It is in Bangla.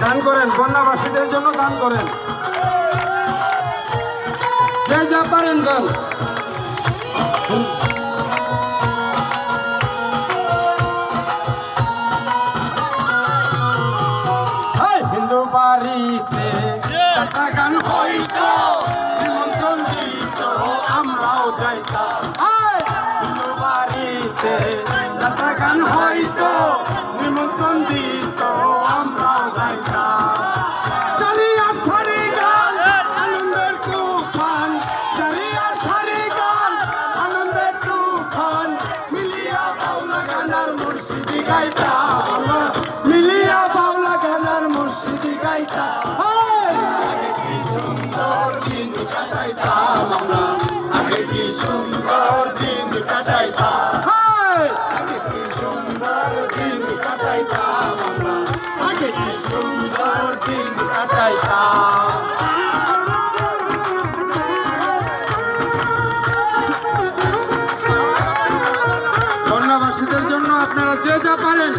দান করেন, বন্যাবাসীদের জন্য দান করেন, যে যা পারেন দেন। হিন্দু বাড়িতে একটা গান হইতো, নিমন্ত্রণ দিত আমরাও যাইতাম। হিন্দু বাড়িতে একটা গান হইতো, নিমন্ত্রণ দিত আমরাও যাইতাম। জারিয়ার সারি গান আনন্দের তুফান, জারিয়ার সারি গান আনন্দের তুফান, মিলিয়া বাউলা গানার মুর্শিদি গাইতাম, মিলিয়া বাউলা গানার মুর্শিদি গাইতাম। আগে কি সুন্দর দিন কাটাইতাম আমরা, আগে কি সুন্দর দিন কাটাইতাম, আগে কি সুন্দর দিন কাটাইতাম আমরা, আগে কি সুন্দর দিন কাটাইতাম। বন্যাবাসীদের জন্য আপনারা যে যা পারেন